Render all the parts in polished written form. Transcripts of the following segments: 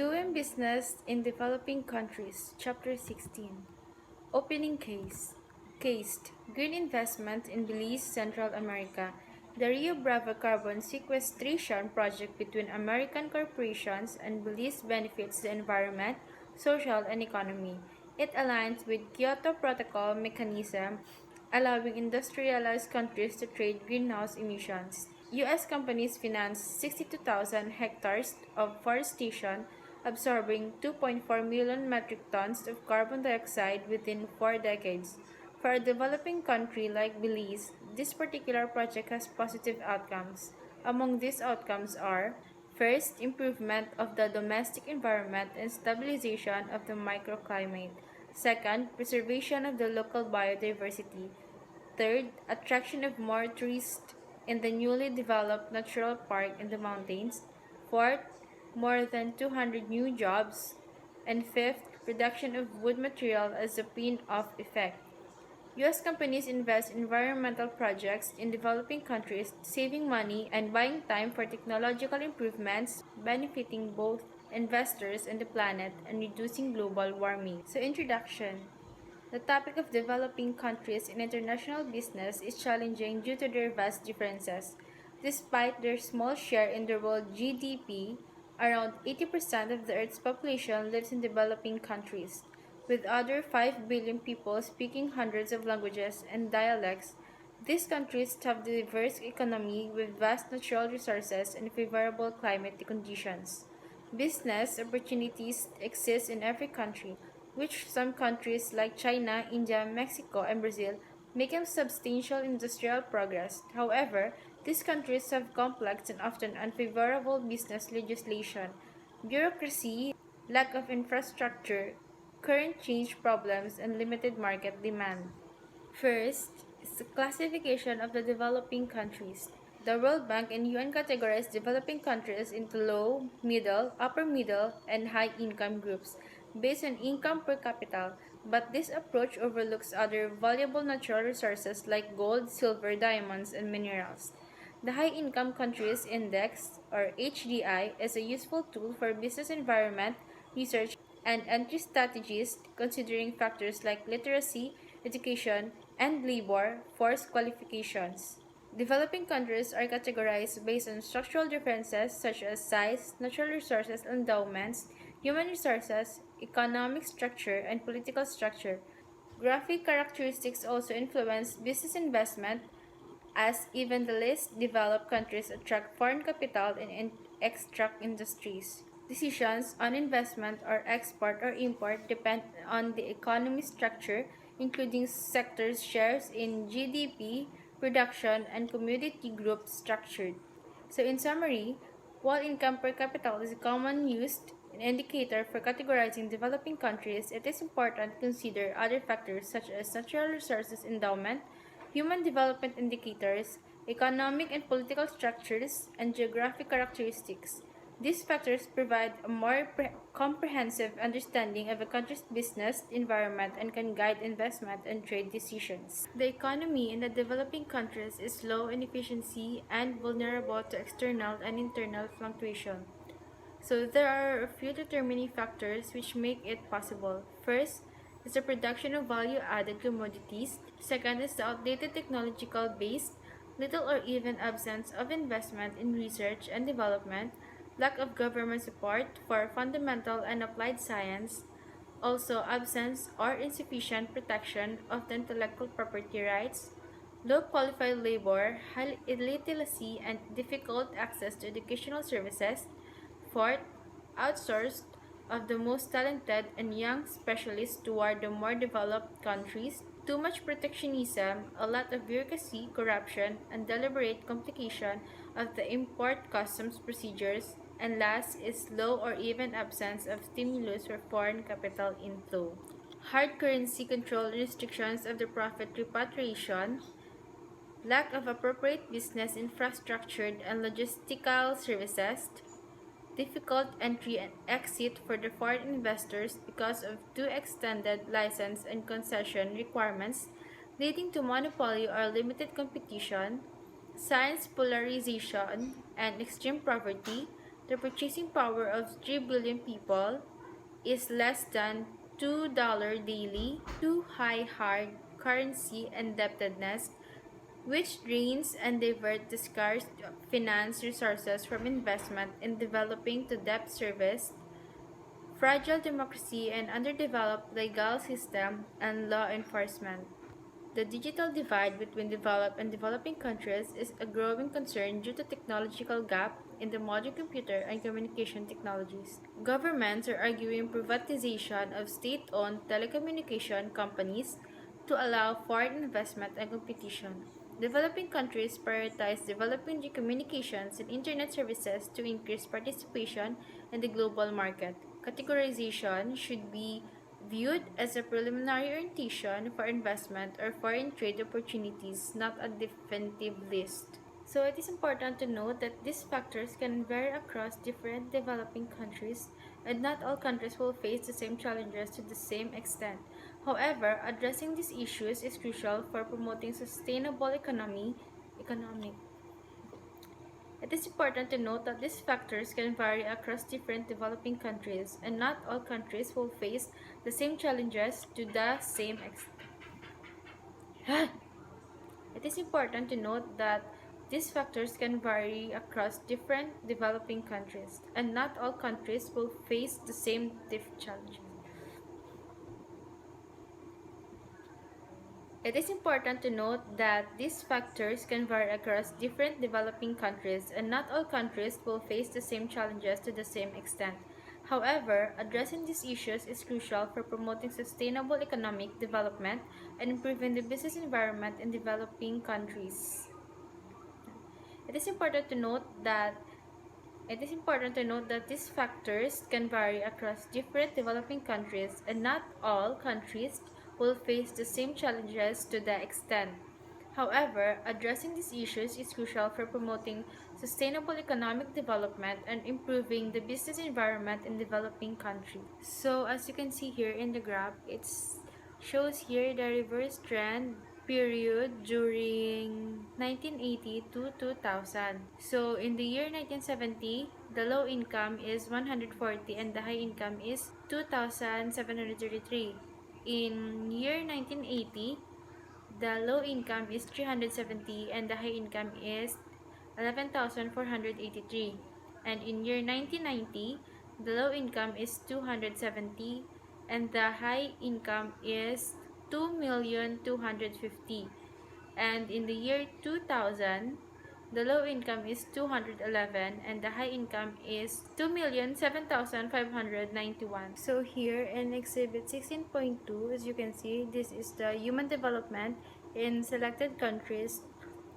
Doing Business in Developing Countries, Chapter 16. Opening Case. Cased. Green Investment in Belize, Central America. The Rio Bravo Carbon Sequestration Project between American corporations and Belize benefits the environment, social, and economy. It aligns with Kyoto Protocol mechanism, allowing industrialized countries to trade greenhouse emissions. U.S. companies finance 62,000 hectares of forestation, absorbing 2.4 million metric tons of carbon dioxide within 4 decades. For a developing country like Belize, this particular project has positive outcomes. Among these outcomes are: first, improvement of the domestic environment and stabilization of the microclimate. Second, preservation of the local biodiversity. Third, attraction of more tourists in the newly developed natural park in the mountains. Fourth, more than 200 new jobs. And fifth, production of wood material as a pin-off effect. U.S. companies invest in environmental projects in developing countries, saving money and buying time for technological improvements, benefiting both investors and the planet and reducing global warming. So, introduction. The topic of developing countries in international business is challenging due to their vast differences. Despite their small share in the world GDP, around 80% of the Earth's population lives in developing countries. With other 5 billion people speaking hundreds of languages and dialects, these countries have a diverse economy with vast natural resources and favorable climate conditions. Business opportunities exist in every country, which some countries like China, India, Mexico, and Brazil making substantial industrial progress. However, these countries have complex and often unfavorable business legislation, bureaucracy, lack of infrastructure, current change problems, and limited market demand. First is the classification of the developing countries. The World Bank and UN categorize developing countries into low, middle, upper middle, and high income groups based on income per capita, but this approach overlooks other valuable natural resources like gold, silver, diamonds, and minerals. The High Income Countries Index, or HDI, is a useful tool for business environment, research, and entry strategies considering factors like literacy, education, and labor force qualifications. Developing countries are categorized based on structural differences such as size, natural resources endowments, human resources, economic structure, and political structure. Graphic characteristics also influence business investment, as even the least developed countries attract foreign capital and extract industries. Decisions on investment or export or import depend on the economy structure, including sectors shares in GDP, production, and commodity group structured. So in summary, while income per capita is a common used indicator for categorizing developing countries, it is important to consider other factors such as natural resources endowment, human development indicators, economic and political structures, and geographic characteristics. These factors provide a more comprehensive understanding of a country's business environment and can guide investment and trade decisions. The economy in the developing countries is low in efficiency and vulnerable to external and internal fluctuation. So there are a few determining factors which make it possible. First is the production of value-added commodities. Second is the outdated technological base, little or even absence of investment in research and development, lack of government support for fundamental and applied science, also absence or insufficient protection of the intellectual property rights, low qualified labor, high illiteracy, and difficult access to educational services. Fourth, outsourced of the most talented and young specialists toward the more developed countries. Too much protectionism, a lot of bureaucracy, corruption, and deliberate complication of the import customs procedures. And last is low or even absence of stimulus for foreign capital inflow. Hard currency control and restrictions of the profit repatriation, lack of appropriate business infrastructure and logistical services, difficult entry and exit for the foreign investors because of too extended license and concession requirements, leading to monopoly or limited competition, science polarization, and extreme poverty, the purchasing power of 3 billion people is less than $2 daily, too high hard currency indebtedness, which drains and diverts the scarce finance resources from investment in developing to debt service, fragile democracy and underdeveloped legal system and law enforcement. The digital divide between developed and developing countries is a growing concern due to technological gap in the modern computer and communication technologies. Governments are arguing privatization of state-owned telecommunication companies to allow foreign investment and competition. Developing countries prioritize developing communications and internet services to increase participation in the global market. Categorization should be viewed as a preliminary orientation for investment or foreign trade opportunities, not a definitive list. So it is important to note that these factors can vary across different developing countries, and not all countries will face the same challenges to the same extent. However, addressing these issues is crucial for promoting sustainable economic. It is important to note that these factors can vary across different developing countries, and not all countries will face the same challenges to the same extent. It is important to note that these factors can vary across different developing countries, and not all countries will face the same challenges. It is important to note that these factors can vary across different developing countries, and not all countries will face the same challenges to the same extent. However, addressing these issues is crucial for promoting sustainable economic development and improving the business environment in developing countries. It is important to note that these factors can vary across different developing countries, and not all countries will face the same challenges to that extent. However, addressing these issues is crucial for promoting sustainable economic development and improving the business environment in developing countries. So as you can see here in the graph, it shows here the reverse trend period during 1980 to 2000. So in the year 1970, the low income is 140 and the high income is 2,733. In year 1980, the low income is 370 and the high income is 11,483. And in year 1990, the low income is 270 and the high income is 2,250,000. And in the year 2000, the low income is 211 and the high income is 2,007,591. So here in exhibit 16.2, as you can see, this is the human development in selected countries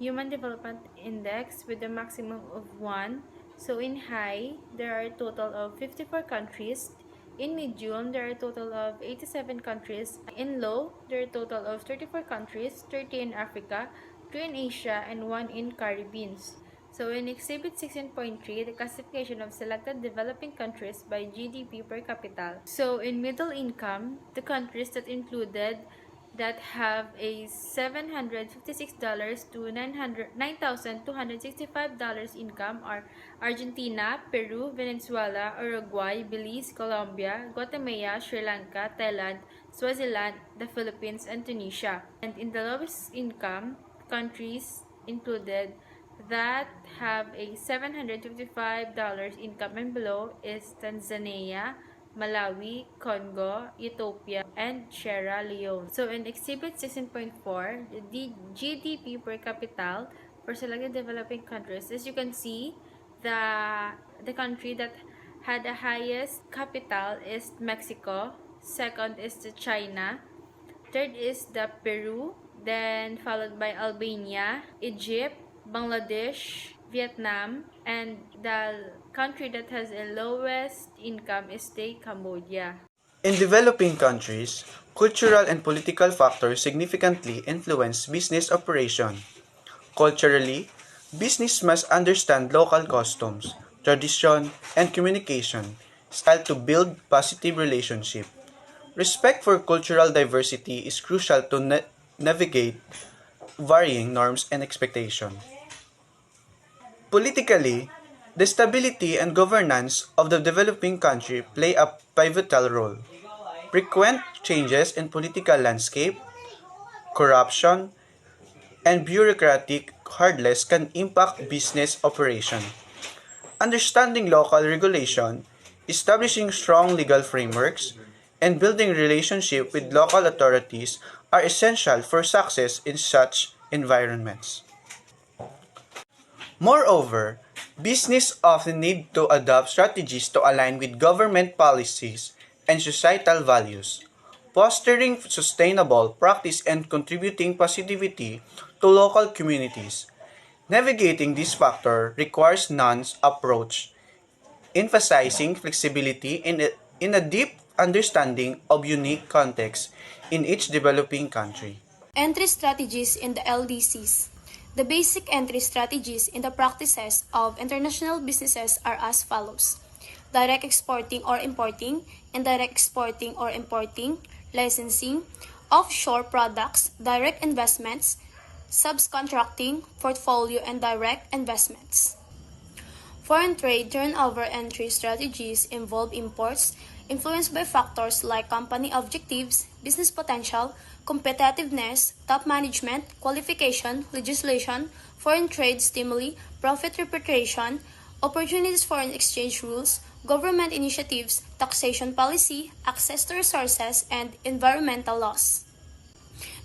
human development index with a maximum of 1. So in high, there are a total of 54 countries. In medium, there are a total of 87 countries. In low, there are a total of 34 countries, 30 in Africa, 2 in Asia, and 1 in Caribbean. So in Exhibit 16.3, the classification of selected developing countries by GDP per capita. So in middle income, the countries that included that have a $756 to $9,265 income are Argentina, Peru, Venezuela, Uruguay, Belize, Colombia, Guatemala, Sri Lanka, Thailand, Swaziland, the Philippines, and Tunisia. And in the lowest income, countries included that have a $755 income and below is Tanzania, Malawi, Congo, Ethiopia, and Sierra Leone. So in Exhibit 16.4, the GDP per capita for selected developing countries, as you can see, the country that had the highest capital is Mexico, second is the China, third is the Peru, then followed by Albania, Egypt, Bangladesh, Vietnam, and the country that has the lowest income is the Cambodia. In developing countries, cultural and political factors significantly influence business operation. Culturally, business must understand local customs, tradition, and communication style to build positive relationship. Respect for cultural diversity is crucial to navigate varying norms and expectations. Politically, The stability and governance of the developing country play a pivotal role. Frequent changes in political landscape, corruption, and bureaucratic hurdles can impact business operation. Understanding local regulation, establishing strong legal frameworks, and building relationship with local authorities are essential for success in such environments. Moreover, business often need to adopt strategies to align with government policies and societal values, fostering sustainable practice and contributing positivity to local communities. Navigating this factor requires nuanced approach, emphasizing flexibility in a deep understanding of unique contexts in each developing country. Entry strategies in the LDCs. The basic entry strategies in the practices of international businesses are as follows: direct exporting or importing, indirect exporting or importing, licensing, offshore products, direct investments, subcontracting, portfolio and direct investments. Foreign trade turnover entry strategies involve imports influenced by factors like company objectives, business potential, competitiveness, top management, qualification, legislation, foreign trade stimuli, profit repatriation, opportunities foreign exchange rules, government initiatives, taxation policy, access to resources, and environmental laws.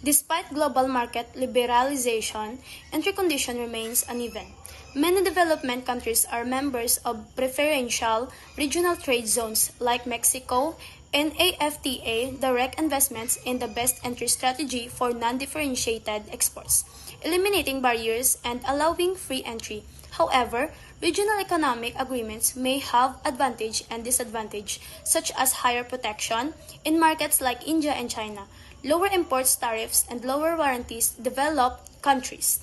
Despite global market liberalization, entry condition remains uneven. Many development countries are members of preferential regional trade zones like Mexico, and AFTA direct investments in the best entry strategy for non-differentiated exports, eliminating barriers and allowing free entry. However, regional economic agreements may have advantage and disadvantage, such as higher protection in markets like India and China, lower imports tariffs, and lower warranties developed countries.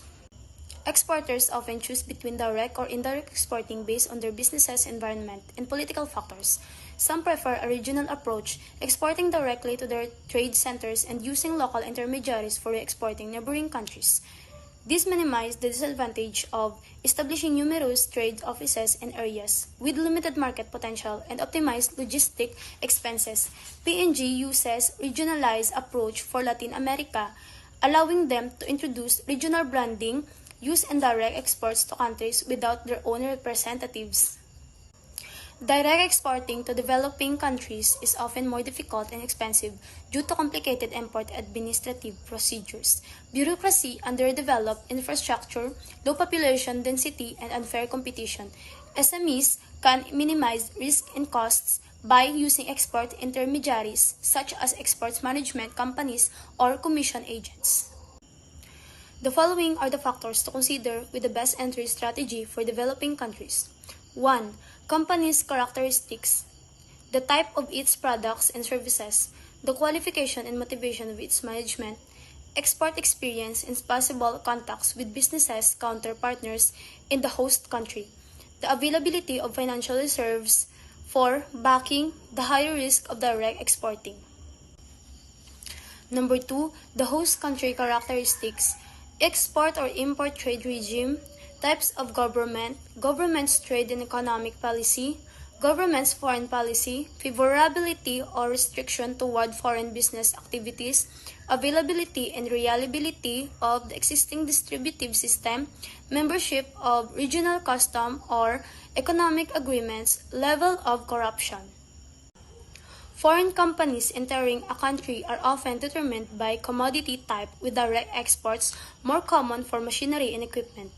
Exporters often choose between direct or indirect exporting based on their business's environment and political factors. Some prefer a regional approach, exporting directly to their trade centers and using local intermediaries for exporting neighboring countries. This minimizes the disadvantage of establishing numerous trade offices in areas with limited market potential and optimized logistic expenses. PNG uses regionalized approach for Latin America, allowing them to introduce regional branding, use indirect exports to countries without their own representatives. Direct exporting to developing countries is often more difficult and expensive due to complicated import administrative procedures, bureaucracy, underdeveloped infrastructure, low population density, and unfair competition. SMEs can minimize risk and costs by using export intermediaries such as exports management companies or commission agents. The following are the factors to consider with the best entry strategy for developing countries. 1. Company's characteristics. The type of its products and services, the qualification and motivation of its management, export experience and possible contacts with businesses counterpartners in the host country, the availability of financial reserves for backing the higher risk of direct exporting. Number 2, the host country characteristics, export or import trade regime, types of government, government's trade and economic policy, government's foreign policy, favorability or restriction toward foreign business activities, availability and reliability of the existing distributive system, membership of regional custom or economic agreements, level of corruption. Foreign companies entering a country are often determined by commodity type, with direct exports more common for machinery and equipment.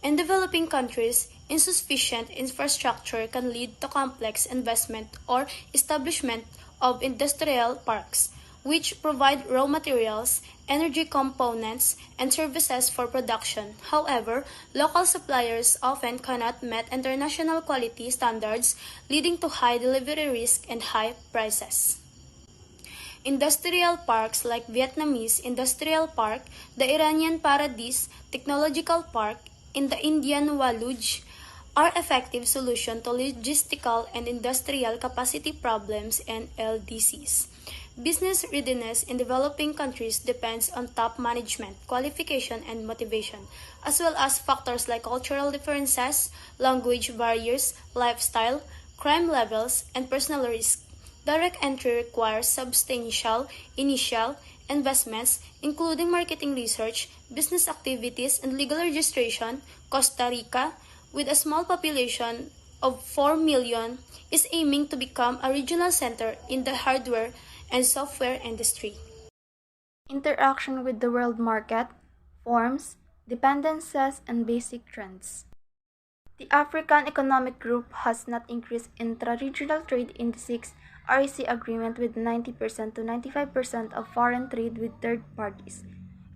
In developing countries, insufficient infrastructure can lead to complex investment or establishment of industrial parks, which provide raw materials, energy components, and services for production. However, local suppliers often cannot meet international quality standards, leading to high delivery risk and high prices. Industrial parks like Vietnamese Industrial Park, the Iranian Paradis Technological Park, in the Indian Waluj are effective solutions to logistical and industrial capacity problems in LDCs. Business readiness in developing countries depends on top management, qualification, and motivation, as well as factors like cultural differences, language barriers, lifestyle, crime levels, and personal risk. Direct entry requires substantial initial investments, including marketing research, business activities, and legal registration. Costa Rica, with a small population of 4 million, is aiming to become a regional center in the hardware and software industry. Interaction with the world market, forms, dependencies, and basic trends. The African Economic Group has not increased intra-regional trade in the sixth REC agreement with 90% to 95% of foreign trade with third parties.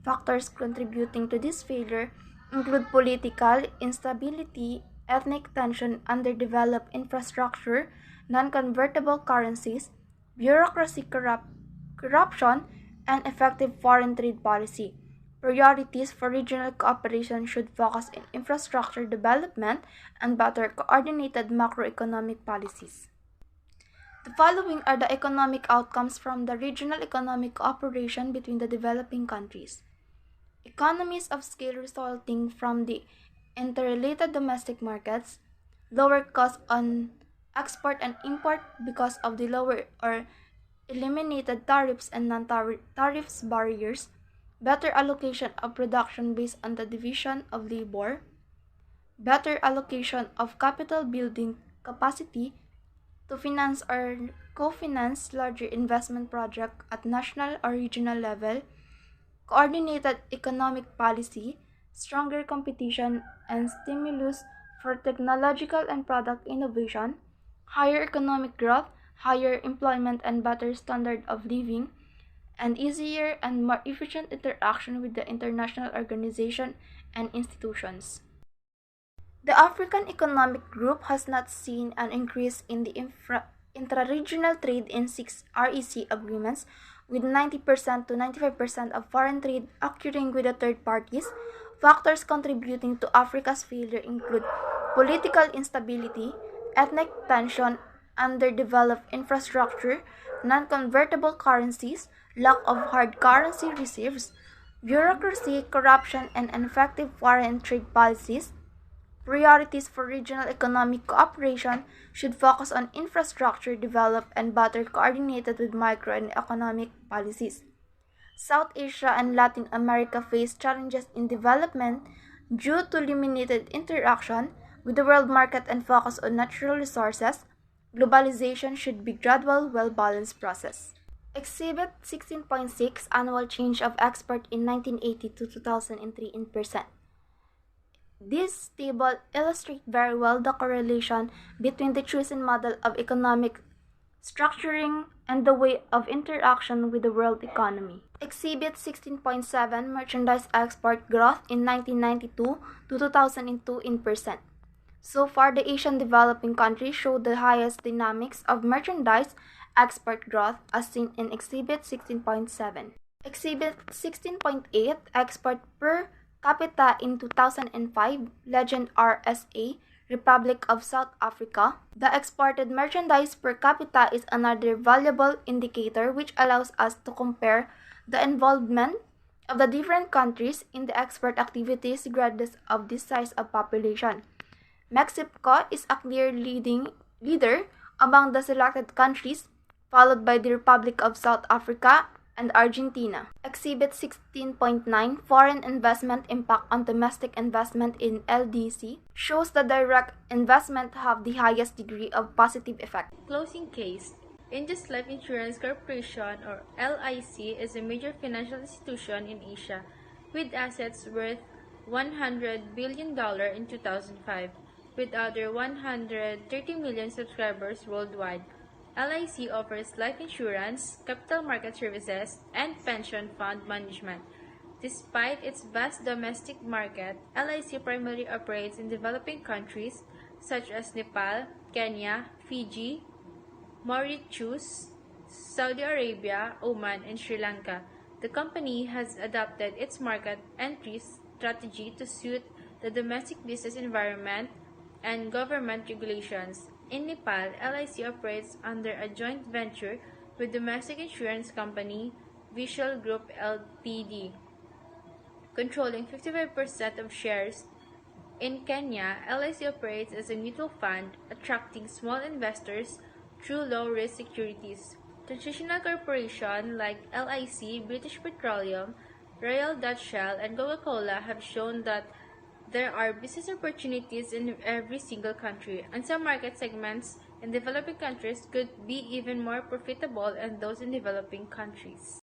Factors contributing to this failure include political instability, ethnic tension, underdeveloped infrastructure, non-convertible currencies, bureaucracy corruption, and effective foreign trade policy. Priorities for regional cooperation should focus on infrastructure development and better coordinated macroeconomic policies. The following are the economic outcomes from the regional economic cooperation between the developing countries. Economies of scale resulting from the interrelated domestic markets, lower costs on export and import because of the lower or eliminated tariffs and non-tariffs barriers, better allocation of production based on the division of labor, better allocation of capital building capacity to finance or co-finance larger investment projects at national or regional level, coordinated economic policy, stronger competition and stimulus for technological and product innovation, higher economic growth, higher employment and better standard of living, and easier and more efficient interaction with the international organization and institutions. The African Economic Group has not seen an increase in the intra-regional trade in six REC agreements, with 90% to 95% of foreign trade occurring with the third parties. Factors contributing to Africa's failure include political instability, ethnic tension, underdeveloped infrastructure, non-convertible currencies, lack of hard currency reserves, bureaucracy, corruption, and ineffective foreign trade policies. Priorities for regional economic cooperation should focus on infrastructure development and better coordinated with micro and economic policies. South Asia and Latin America face challenges in development due to limited interaction with the world market and focus on natural resources. Globalization should be gradual, well-balanced process. Exhibit 16.6 Annual Change of Export in 1980 to 2003 in percent. This table illustrates very well the correlation between the chosen model of economic structuring and the way of interaction with the world economy. Exhibit 16.7 Merchandise export growth in 1992 to 2002 in percent. So far, the Asian developing countries show the highest dynamics of merchandise export growth as seen in Exhibit 16.7. Exhibit 16.8 Export per capita in 2005, Legend RSA, Republic of South Africa. The exported merchandise per capita is another valuable indicator which allows us to compare the involvement of the different countries in the export activities regardless of the size of population. Mexico is a clear leader among the selected countries, followed by the Republic of South Africa and Argentina. Exhibit 16.9 Foreign Investment Impact on Domestic Investment in LDC shows the direct investment have the highest degree of positive effect. Closing case. Indus Life Insurance Corporation or LIC is a major financial institution in Asia with assets worth $100 billion in 2005 with other 130 million subscribers worldwide. LIC offers life insurance, capital market services, and pension fund management. Despite its vast domestic market, LIC primarily operates in developing countries such as Nepal, Kenya, Fiji, Mauritius, Saudi Arabia, Oman, and Sri Lanka. The company has adapted its market entry strategy to suit the domestic business environment and government regulations. In Nepal, LIC operates under a joint venture with domestic insurance company Visual Group Ltd controlling 55% of shares. In Kenya, LIC operates as a mutual fund, attracting small investors through low-risk securities. Traditional corporations like LIC, British Petroleum, Royal Dutch Shell, and Coca-Cola have shown that there are business opportunities in every single country, and some market segments in developing countries could be even more profitable than those in developing countries.